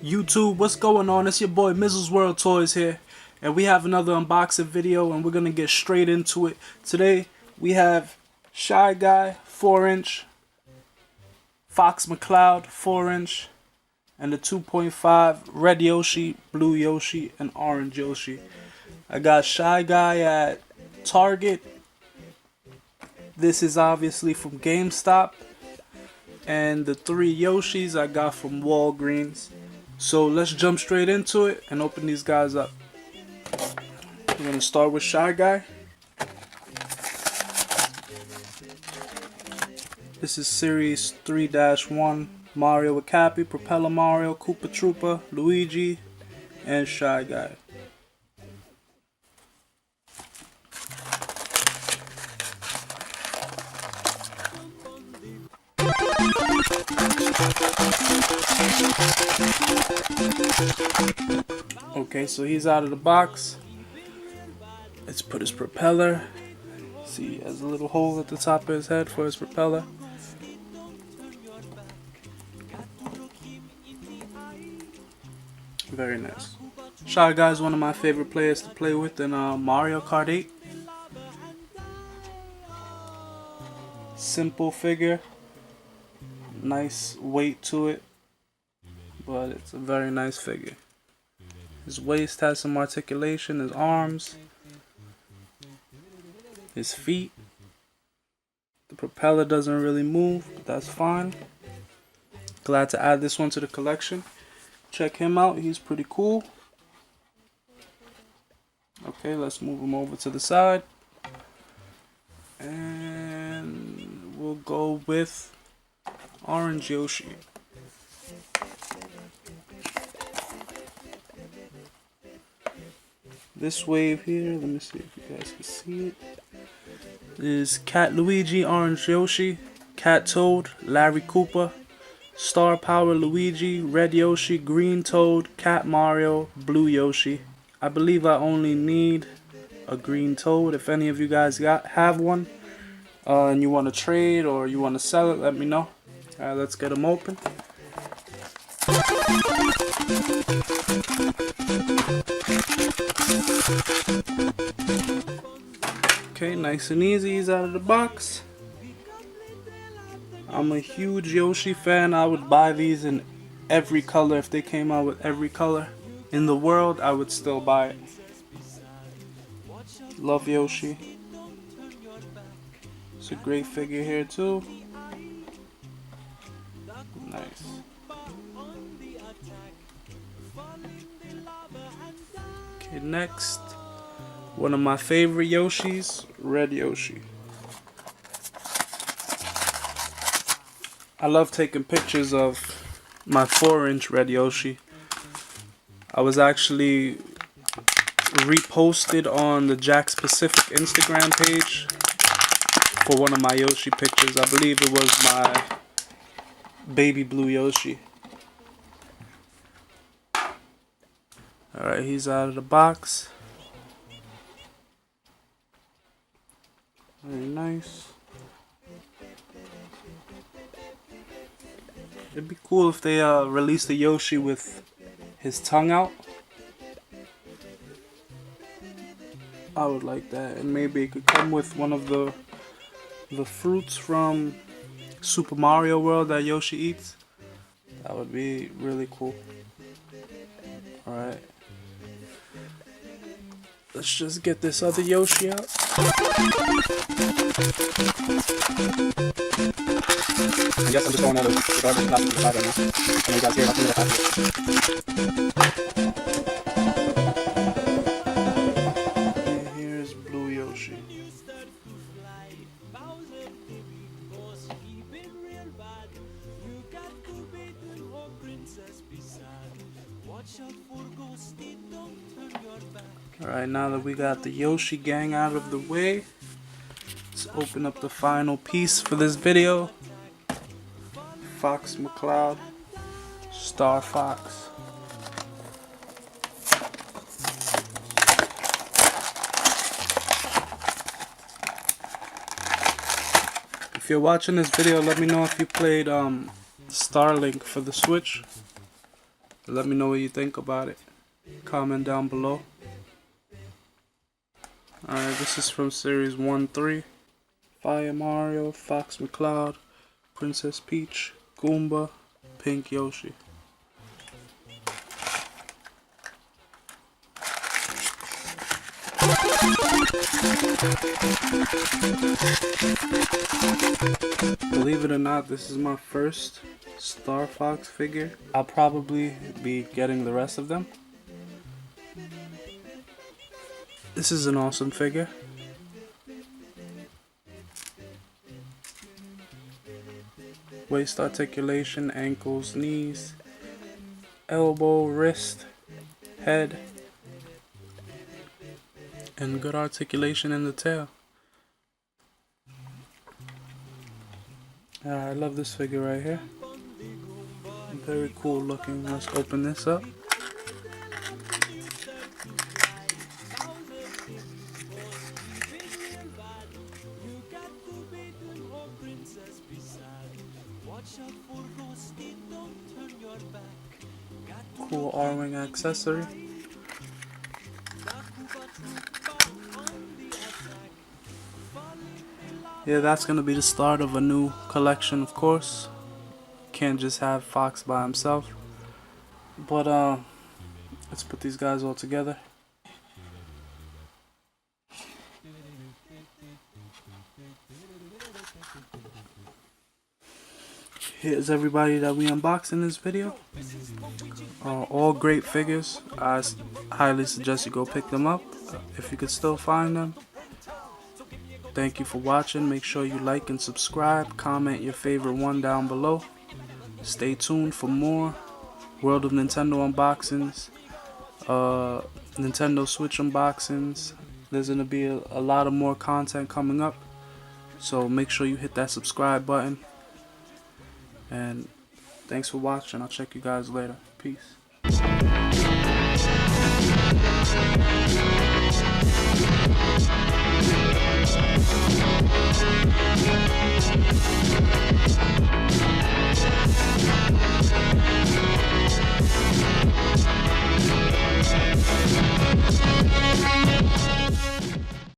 YouTube, what's going on? It's your boy Mizzle's World Toys here, and we have another unboxing video, and we're gonna get straight into it. Today we have Shy Guy 4-inch, Fox McCloud 4-inch, and the 2.5 red Yoshi, blue Yoshi, and orange Yoshi. I got Shy Guy at Target. This is obviously from GameStop, and the 3 Yoshis I got from Walgreens. So let's jump straight into it and open these guys up. We're gonna start with Shy Guy. This is Series 3-1, Mario with Cappy, Propeller Mario, Koopa Troopa, Luigi, and Shy Guy. Okay, so he's out of the box. Let's put his propeller. See, he has a little hole at the top of his head for his propeller. Very nice. Shy Guy is one of my favorite players to play with in Mario Kart 8. Simple figure. Nice weight to it, but it's a very nice figure. His waist has some articulation, his arms, his feet. The propeller doesn't really move, but that's fine. Glad to add this one to the collection. Check him out, he's pretty cool. Okay, let's move him over to the side. And we'll go with orange Yoshi. This wave here, let me see if you guys can see it, is Cat Luigi, orange Yoshi, Cat Toad, Larry Koopa, Star Power Luigi, red Yoshi, green Toad, Cat Mario, blue Yoshi. I believe I only need a green Toad. If any of you guys have one and you want to trade or you want to sell it, let me know. Alright, let's get them open. Okay, nice and easy, he's out of the box. I'm a huge Yoshi fan. I would buy these in every color. If they came out with every color in the world, I would still buy it. Love Yoshi. It's a great figure here too. Nice. Okay, next, one of my favorite Yoshis, red Yoshi. I love taking pictures of my 4-inch red Yoshi. I was actually reposted on the Jakks Pacific Instagram page for one of my Yoshi pictures. I believe it was my baby blue Yoshi. Alright, he's out of the box. Very nice. It'd be cool if they released a Yoshi with his tongue out. I would like that, and maybe it could come with one of the fruits from Super Mario World that Yoshi eats. That would be really cool. Alright. Let's just get this other Yoshi out. I guess I'm just going out of the garbage plastic inside right now. I know you guys hear it. And here's blue Yoshi. Alright, now that we got the Yoshi gang out of the way, let's open up the final piece for this video. Fox McCloud, Star Fox. If you're watching this video, let me know if you played Starlink for the Switch. Let me know what you think about it. Comment down below. Alright, this is from series 1-3. Fire Mario, Fox McCloud, Princess Peach, Goomba, Pink Yoshi. Believe it or not, this is my first Star Fox figure. I'll probably be getting the rest of them. This is an awesome figure. Waist articulation, ankles, knees, elbow, wrist, head, and good articulation in the tail. I love this figure right here. Very cool looking. Let's open this up. Cool R-wing accessory. Yeah, that's gonna be the start of a new collection, of course. Can't just have Fox by himself. But let's put these guys all together. Here's everybody that we unboxed in this video. All great figures. I highly suggest you go pick them up if you could still find them. Thank you for watching. Make sure you like and subscribe. Comment your favorite one down below. Stay tuned for more World of Nintendo unboxings, Nintendo Switch unboxings. There's going to be a lot of more content coming up. So make sure you hit that subscribe button. And thanks for watching. I'll check you guys later. Peace.